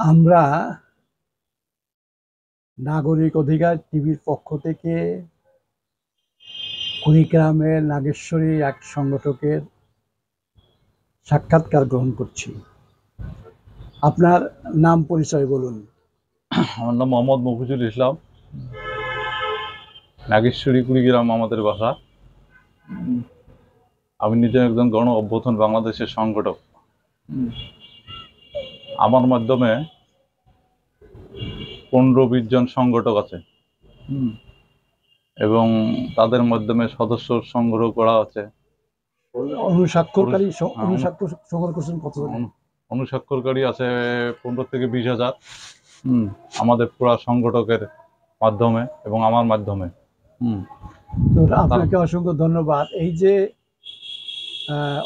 আমরা নাগরিক অধিকার টিভির পক্ষ থেকে কুড়িগ্রামের নাগেশ্বরী এক সংগঠকের সাক্ষাৎকার গ্রহণ করছি। আপনার নাম পরিচয় বলুন। আমার নাম মোহাম্মদ মফিজুল ইসলাম। নাগেশ্বরী কুড়িগ্রাম আমাদের বাসা। আমি নিজে একজন গণ অভ্যুত্থান বাংলাদেশের সংগঠক। আমার মাধ্যমে 15-20 জন সংগঠক আছে এবং তাদের মাধ্যমে সদস্য সংগ্রহ করা আছে। অনুস্বাক্ষরকারী অনুস্বাক্ষর সংগ্রহ করছেন কত? অনুস্বাক্ষরকারী আছে 15 থেকে 20,000 আমাদের পুরা সংগঠকের মাধ্যমে এবং আমার মাধ্যমে। তো আপনাকে অসংখ্য ধন্যবাদ। এই যে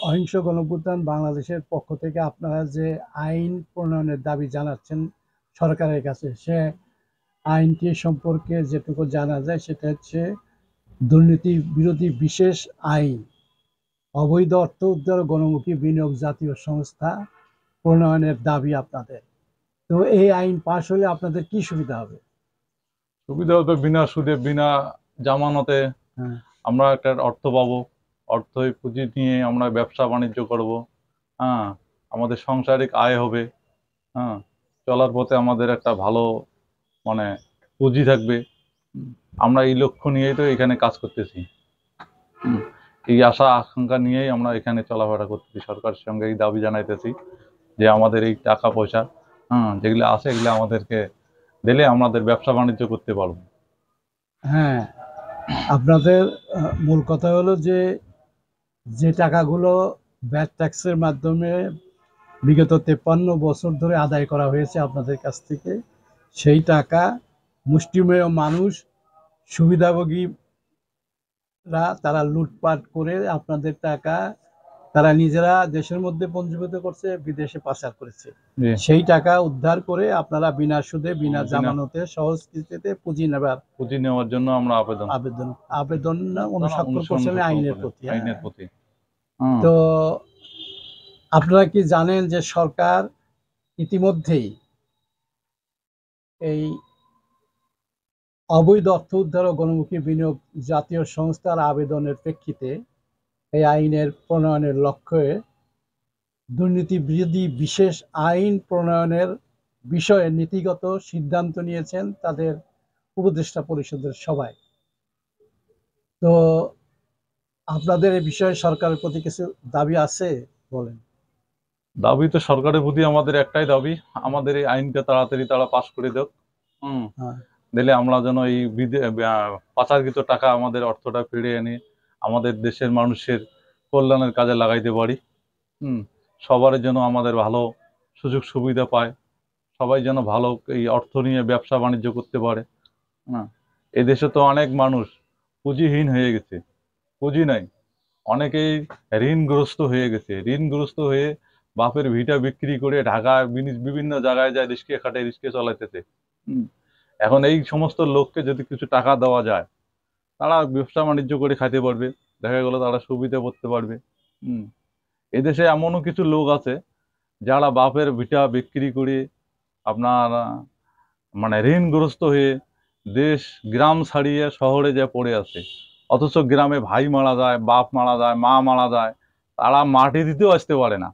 অহিংস গণঅভ্যুত্থান বাংলাদেশের পক্ষ থেকে আপনারা যে আইন প্রণয়নের দাবি জানাচ্ছেন সরকারের কাছে, সে আইনটি সম্পর্কে যেটুকু জানা যায় সেটা হচ্ছে দুর্নীতি বিরোধী বিশেষ আইন, অবৈধ অর্থ উদ্ধার গণমুখী বিনিয়োগ জাতীয় সংস্থা প্রণয়নের দাবি আপনাদের। তো এই আইন পাশ হলে আপনাদের কি সুবিধা হবে? সুবিধা হতো বিনা সুদে বিনা জামানতে আমরা একটা অর্থ পাবো। অর্থই পুঁজি নিয়ে আমরা ব্যবসা বাণিজ্য করব। আমাদের সাংসারিক আয় হবে। চলার পথে আমাদের একটা ভালো মানে পুঁজি থাকবে। আমরা এই লক্ষ্য নিয়েই তো এখানে কাজ করতেছি। এই আশা আকাঙ্ক্ষা নিয়েই আমরা এখানে চলাফেরা করতেছি, সরকারের সঙ্গে এই দাবি জানাইতেছি যে আমাদের এই টাকা পয়সা যেগুলো আছে এগুলো আমাদেরকে দিলে আমাদের ব্যবসা বাণিজ্য করতে পারবো। হ্যাঁ, আপনাদের মূল কথা হলো যে টাকাগুলো ভ্যাট ট্যাক্সের মাধ্যমে বিগত 53 বছর ধরে আদায় করা হয়েছে আপনাদের কাছ থেকে, সেই টাকা মুষ্টিমেয় মানুষ, সুবিধাভোগীরা তারা লুটপাট করে আপনাদের টাকা তারা নিজেরা দেশের মধ্যে পঞ্জীভূত করছে, বিদেশে পাচার করেছে। সেই টাকা উদ্ধার করে আপনারা বিনা সুদে বিনা জামানতে সহজ কিস্তিতে পুঁজি নেওয়ার জন্য আমরা আবেদন অনুস্বাক্ষর করছেন আইনের প্রতি। তো আপনারা কি জানেন যে সরকার ইতিমধ্যেই এই অবৈধ অর্থ উদ্ধার ও গণমুখী বিনিয়োগ জাতীয় সংস্থার আবেদনের প্রেক্ষিতে এই আইনের প্রণয়নের লক্ষ্যে দুর্নীতি বিরোধী বিশেষ আইন প্রণয়নের বিষয়ে নীতিগত সিদ্ধান্ত নিয়েছেন তাদের উপদেষ্টা পরিষদের সবাই। তো আপনাদের এই বিষয়ে সরকারের প্রতি কিছু দাবি আছে বলেন। দাবি তো সরকারের প্রতি আমাদের একটাই দাবি, আমাদের এই আইনটা তাড়াতাড়ি তারা পাশ করে দেব। দিলে আমরা যেন এই পাচারকৃত টাকা আমাদের অর্থটা ফিরে এনে আমাদের দেশের মানুষের কল্যাণের কাজে লাগাইতে পারি। সবার যেন আমাদের ভালো সুযোগ সুবিধা পায়, সবাই যেন ভালো এই অর্থ নিয়ে ব্যবসা বাণিজ্য করতে পারে। এদেশে তো অনেক মানুষ পুঁজিহীন হয়ে গেছে, পুঁজি নাই, অনেকেই ঋণগ্রস্ত হয়ে গেছে, ঋণগ্রস্ত হয়ে বাপের ভিটা বিক্রি করে ঢাকা বিভিন্ন জায়গায় যায় রিস্কে খাটে, রিস্কে চলাইতেছে। এখন এই সমস্ত লোককে যদি কিছু টাকা দেওয়া যায়, তারা ব্যবসা বাণিজ্য করে খাইতে পারবে, দেখা গেল তারা সুবিধা করতে পারবে। এদেশে এমনও কিছু লোক আছে যারা বাপের ভিটা বিক্রি করে আপনার মানে ঋণগ্রস্ত হয়ে দেশ গ্রাম ছাড়িয়ে শহরে যা পড়ে আছে, অথচ গ্রামে ভাই মারা যায়, বাপ মারা যায়, মা মারা যায়, তারা মাটি দিতেও আসতে পারে না।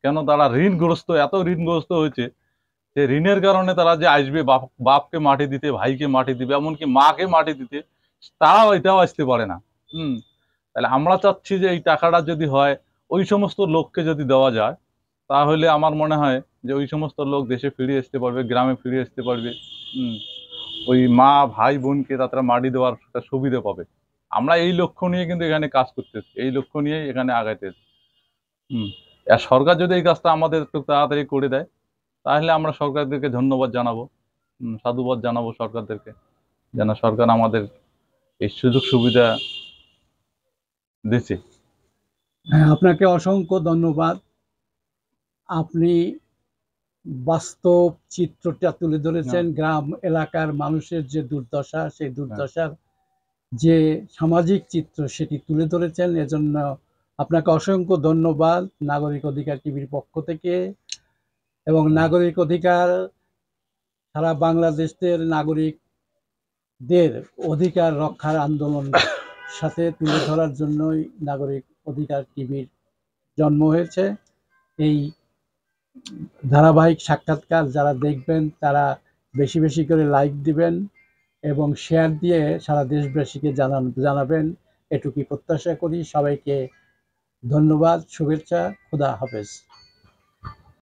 কেন? তারা ঋণগ্রস্ত, এত ঋণগ্রস্ত হয়েছে যে ঋণের কারণে তারা যে আসবে বাপকে মাটি দিতে, ভাইকে মাটি দিবে, এমনকি মাকে মাটি দিতে, তারাও এটাও আসতে পারে না। তাহলে আমরা চাচ্ছি যে এই টাকাটা যদি হয় ওই সমস্ত লোককে যদি দেওয়া যায়, তাহলে আমার মনে হয় যে ওই সমস্ত লোক দেশে ফিরে আসতে পারবে, গ্রামে ফিরে আসতে পারবে। ওই মা ভাই বোনকে তারা মাটি দেওয়ার একটা সুবিধা পাবে। আমরা এই লক্ষ্য নিয়ে কিন্তু এখানে কাজ করতেছি, এই লক্ষ্য নিয়ে এখানে আগাইতেছি। আর সরকার যদি এই কাজটা আমাদের একটু তাড়াতাড়ি করে দেয়, তাহলে আমরা সরকারদেরকে ধন্যবাদ জানাবো, সাধুবাদ জানাবো সরকারদেরকে, যেন সরকার আমাদের এই সুযোগ সুবিধা দিচ্ছে। আপনাকে অসংখ্য ধন্যবাদ। আপনি বাস্তব চিত্রটা তুলে ধরেছেন, গ্রাম এলাকার মানুষের যে দুর্দশা, সেই দুর্দশার যে সামাজিক চিত্র সেটি তুলে ধরেছেন। এজন্য আপনাকে অসংখ্য ধন্যবাদ নাগরিক অধিকার টিভির পক্ষ থেকে। এবং নাগরিক অধিকার সারা বাংলাদেশের নাগরিকদের অধিকার রক্ষার আন্দোলন সাথে তুলে ধরার জন্যই নাগরিক অধিকার টিভির জন্ম হয়েছে। এই ধারাবাহিক সাক্ষাৎকার যারা দেখবেন তারা বেশি বেশি করে লাইক দিবেন এবং শেয়ার দিয়ে সারা দেশবাসীকে জানাবেন, এটুকুই প্রত্যাশা করি। সবাইকে ধন্যবাদ, শুভেচ্ছা, খোদা হাফেজ।